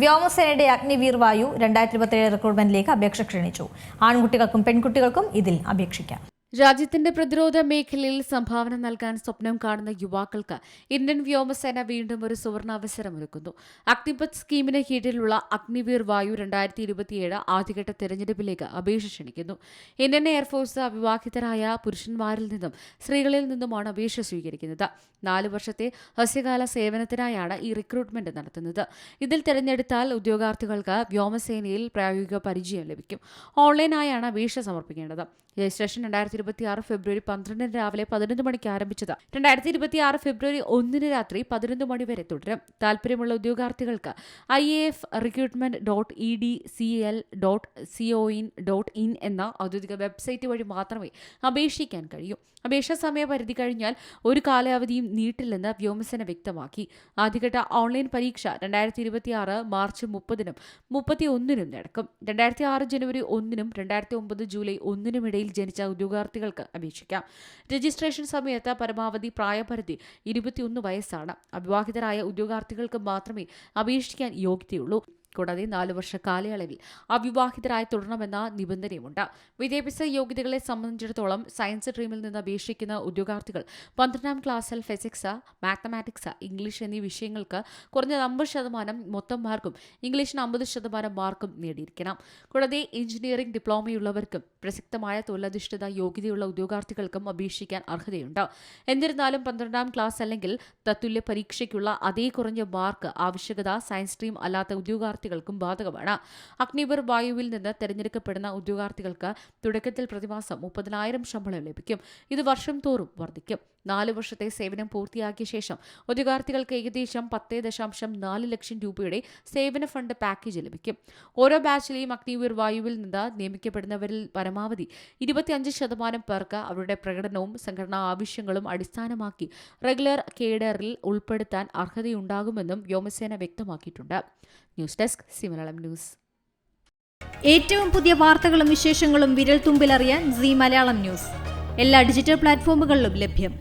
വ്യോമസേനയുടെ അഗ്നിവീർ വായു 2027 റിക്രൂട്ട്മെന്റിലേക്ക് അപേക്ഷ ക്ഷണിച്ചു. ആൺകുട്ടികൾക്കും പെൺകുട്ടികൾക്കും ഇതിൽ അപേക്ഷിക്കാം. രാജ്യത്തിന്റെ പ്രതിരോധ മേഖലയിൽ സംഭാവന നൽകാൻ സ്വപ്നം കാണുന്ന യുവാക്കൾക്ക് ഇന്ത്യൻ വ്യോമസേന വീണ്ടും ഒരു സുവർണാവസരമൊരുക്കുന്നു. അഗ്നിപത് സ്കീമിന് കീഴിലുള്ള അഗ്നിവീർ വായു 2027 ആദ്യഘട്ട തെരഞ്ഞെടുപ്പിലേക്ക് അപേക്ഷ ക്ഷണിക്കുന്നു. ഇന്ത്യൻ എയർഫോഴ്സ് അവിവാഹിതരായ പുരുഷന്മാരിൽ നിന്നും സ്ത്രീകളിൽ നിന്നുമാണ് അപേക്ഷ സ്വീകരിക്കുന്നത്. 4 വർഷത്തെ ഹ്രസ്വകാല സേവനത്തിനായാണ് ഈ റിക്രൂട്ട്മെന്റ് നടത്തുന്നത്. ഇതിൽ തെരഞ്ഞെടുത്താൽ ഉദ്യോഗാർത്ഥികൾക്ക് വ്യോമസേനയിൽ പ്രായോഗിക പരിചയം ലഭിക്കും. ഓൺലൈനായാണ് അപേക്ഷ സമർപ്പിക്കേണ്ടത്. രജിസ്ട്രേഷൻ 2026 ഫെബ്രുവരി 12 രാവിലെ 11 മണിക്ക് ആരംഭിച്ചത് 2026 ഫെബ്രുവരി 1 രാത്രി 11 മണി വരെ തുടരും. താൽപര്യമുള്ള ഉദ്യോഗാർത്ഥികൾക്ക് iafrecruitment.edcl.coin.in എന്ന ഔദ്യോഗിക വെബ്സൈറ്റ് വഴി മാത്രമേ അപേക്ഷിക്കാൻ കഴിയൂ. അപേക്ഷാ സമയപരിധി കഴിഞ്ഞാൽ ഒരു കാലാവധിയും നീട്ടില്ലെന്ന് വ്യോമസേന വ്യക്തമാക്കി. ആദ്യഘട്ട ഓൺലൈൻ പരീക്ഷ 2026 മാർച്ച് 30-നും 31-നും നടക്കും. 2006 ജനുവരി 1-നും 2009 ജൂലൈ 1-നും ഇടയിൽ ജനിച്ച ഉദ്യോഗാർത്ഥികൾക്ക് അപേക്ഷിക്കാം. രജിസ്ട്രേഷൻ സമയത്ത് പരമാവധി പ്രായപരിധി 21 വയസ്സാണ്. അവിവാഹിതരായ ഉദ്യോഗാർത്ഥികൾക്ക് മാത്രമേ അപേക്ഷിക്കാൻ യോഗ്യതയുള്ളൂ. കൂടാതെ 4 വർഷ കാലയളവിൽ അവിവാഹിതരായി തുടരണമെന്ന നിബന്ധനയുമുണ്ട്. വിദ്യാഭ്യാസ യോഗ്യതകളെ സംബന്ധിച്ചിടത്തോളം സയൻസ് സ്ട്രീമിൽ നിന്ന് അപേക്ഷിക്കുന്ന ഉദ്യോഗാർത്ഥികൾ 12ാം ക്ലാസ്സിൽ ഫിസിക്സ്, മാത്തമാറ്റിക്സ്, ഇംഗ്ലീഷ് എന്നീ വിഷയങ്ങൾക്ക് കുറഞ്ഞത് 50% മൊത്തം മാർക്കും ഇംഗ്ലീഷിന് 50% മാർക്കും നേടിയിരിക്കണം. കൂടാതെ എഞ്ചിനീയറിംഗ് ഡിപ്ലോമയുള്ളവർക്കും പ്രസക്തമായ തൊഴിലധിഷ്ഠിത യോഗ്യതയുള്ള ഉദ്യോഗാർത്ഥികൾക്കും അപേക്ഷിക്കാൻ അർഹതയുണ്ട്. എന്നിരുന്നാലും 12ാം ക്ലാസ് അല്ലെങ്കിൽ തത്തുല്യ പരീക്ഷയ്ക്കുള്ള അതേ കുറഞ്ഞ മാർക്ക് ആവശ്യകത സയൻസ് സ്ട്രീം അല്ലാത്ത ഉദ്യോഗാർത്ഥികൾക്കും ബാധകമാണ്. അഗ്നിവീർ വായുവിൽ നിന്ന് തെരഞ്ഞെടുക്കപ്പെടുന്ന ഉദ്യോഗാർത്ഥികൾക്ക് തുടക്കത്തിൽ പ്രതിമാസം 30,000 ശമ്പളം ലഭിക്കും. ഇത് വർഷം തോറും വർദ്ധിക്കും. 4 വർഷത്തെ സേവനം പൂർത്തിയാക്കിയ ശേഷം ഉദ്യോഗാർത്ഥികൾക്ക് ഏകദേശം 10.4 ലക്ഷം രൂപയുടെ സേവന ഫണ്ട് പാക്കേജ് ലഭിക്കും. ഓരോ ബാച്ചിലെയും അഗ്നിവീർ വായുവിൽ നിന്ന് നിയമിക്കപ്പെടുന്നവരിൽ പരമാവധി 25% പേർക്ക് അവരുടെ പ്രകടനവും സംഘടനാ ആവശ്യങ്ങളും അടിസ്ഥാനമാക്കി റെഗുലർ കേഡറിൽ ഉൾപ്പെടുത്താൻ അർഹതയുണ്ടാകുമെന്നും വ്യോമസേന വ്യക്തമാക്കിയിട്ടുണ്ട്. ന്യൂസ് ഡെസ്ക് സിമലയാളം ന്യൂസ്. ഏറ്റവും പുതിയ വാർത്തകളും വിശേഷങ്ങളും വിരൽ തുമ്പിലറിയാൻ സീ മലയാളം ന്യൂസ് എല്ലാ ഡിജിറ്റൽ പ്ലാറ്റ്ഫോമുകളിലും ലഭ്യം.